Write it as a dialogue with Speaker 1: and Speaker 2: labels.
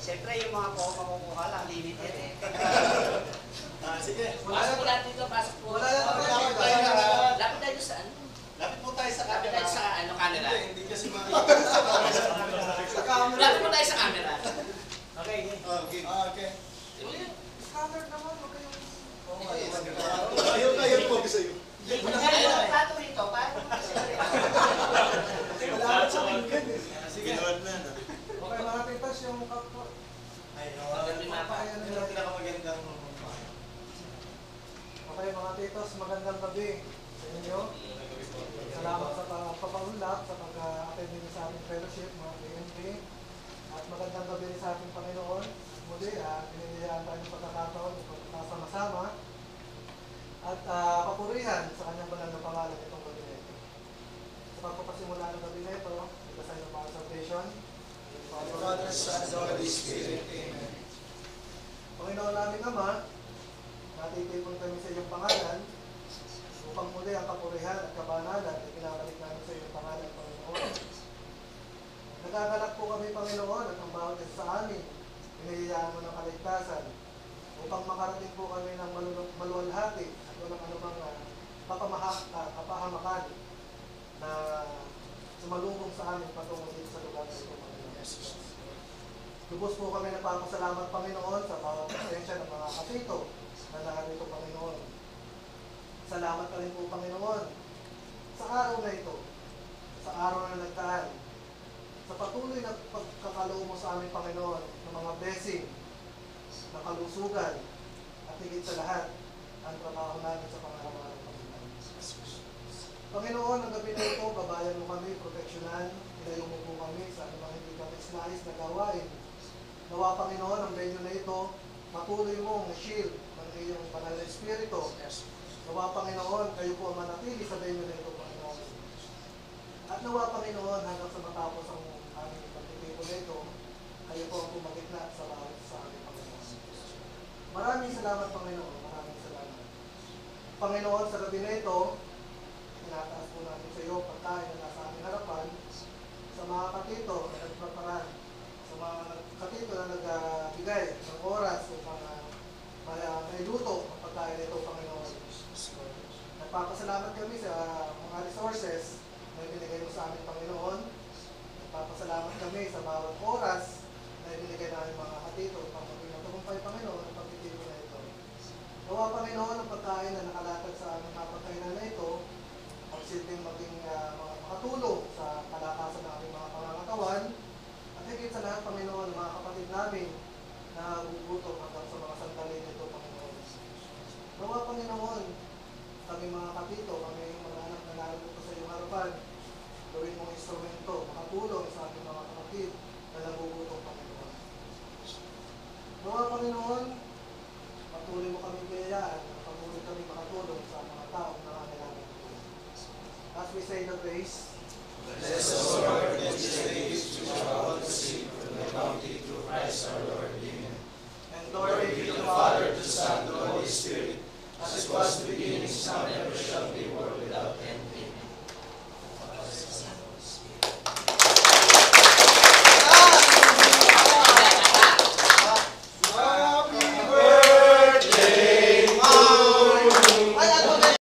Speaker 1: Siyempre, yung mga makukuha lang, limited eh.
Speaker 2: Sige.
Speaker 1: Pasok po natin dito, pasok po. Lapit tayo sa ano?
Speaker 2: Lapit po tayo sa
Speaker 1: Lapit tayo sa ano, camera.
Speaker 2: Hindi kasi
Speaker 1: Lapit po tayo sa camera. Okay.
Speaker 2: Okay.
Speaker 3: Cover naman, huwag kayong...
Speaker 2: Ayaw po sa'yo.
Speaker 1: Ayun, pato ito. Paano mo kasi?
Speaker 3: Wala sa tinggan eh.
Speaker 2: Sige.
Speaker 3: Okay, mga titas, yung kapwa.
Speaker 2: Pinakamagandang
Speaker 3: Okay, mga titos, magandang gabi sa inyo. Salamat sa pagpapaunlak, sa pag-attend din sa ating fellowship, mga PNP. At magandang gabi rin sa ating Panginoon. Muli, piniliyaan tayo ng pagkakataon, pagkakasama-sama. At papurihan sa kanyang banal na pangalan itong gabi na ito. Sa pagpapasimula ng gabi na ito, ito sa inyong mga salvation.
Speaker 2: Father, Son, and Holy Spirit. Amen.
Speaker 3: Panginoon namin Ama, natitipon kami sa iyong pangalan upang muli ang kapurihan at kabanalan ay pinabalik namin sa iyong pangalan, Panginoon. Nagagalak po kami, Panginoon, at ang bawat isa sa amin, pinahihiyaan mo ng kaligtasan upang makarating po kami ng maluwalhati at walang anumang kapahamakan na sumalubong sa amin patungo dito sa lugar na ito, Panginoon. Lubos po kami nagpapasalamat, Panginoon, sa bawat presensya ng mga kapito na narito, Panginoon. Salamat ka rin po, Panginoon, sa araw na ito, sa araw na nagdaan, sa patuloy na pagkakaloob mo sa amin, Panginoon, ng mga blessing, ng kalusugan, at higit sa lahat, ang trabaho namin sa pangaraw-araw, Panginoon. Panginoon, ang gabi na ito, babayan mo kami, proteksyonan, ilayo mo po kami sa anumang hindi kapis-nais na gawain. Nawa, Panginoon, ang venue na ito, patuloy mong shield ng iyong banal na espiritu. Nawa, Panginoon, kayo po ang manatili sa venue na ito, Panginoon. At nawa, Panginoon, hanggang sa matapos ang aming pagtitipon na ito, kayo po ang pumagitna sa bawat sa aming Panginoon. Maraming salamat, Panginoon. Maraming salamat. Panginoon, sa gabi na ito, tinataas po natin sa iyo pagkain na nasa aming harapan, sa mga katito na nagpaparan, sa mga katito na nagbigay ng oras upang may luto ang pagkain na ito, Panginoon. Nagpapasalamat kami sa mga resources na ibinigay mo sa aming Panginoon. Nagpapasalamat kami sa bawat oras na ibinigay namin mga katito upang maging matukumpay, Panginoon, ang pagtitipon na ito. Nawa, Panginoon, ang pagkain na nakalatag sa aming kapagkainan na ito, magsilbing maging mga makatulong sa kalakasan ng aming mga pangangatawan, at higit sa lahat, Panginoon, mga kapatid namin na gugutom hanggang sa mga sandali nito, Panginoon. Nawa, Panginoon, kami mga kapito, kami mga anak na nalulog sa iyong harapan, gawin mong instrumento, makatulong sa aming mga kapatid na nagugutom, Panginoon. Nawa, Panginoon, patuloy mo kami biyayaan, patuloy kami makatulong sa mga taong nangangailangan. As we say the grace,
Speaker 2: Bless the Lord, and this day which we are all to see from the bounty through Christ our Lord. Amen.
Speaker 3: and glory be to
Speaker 2: the
Speaker 3: the Father,
Speaker 2: Father, to the Son, and to the Holy Spirit, as it was in the beginning, is now, and ever shall be,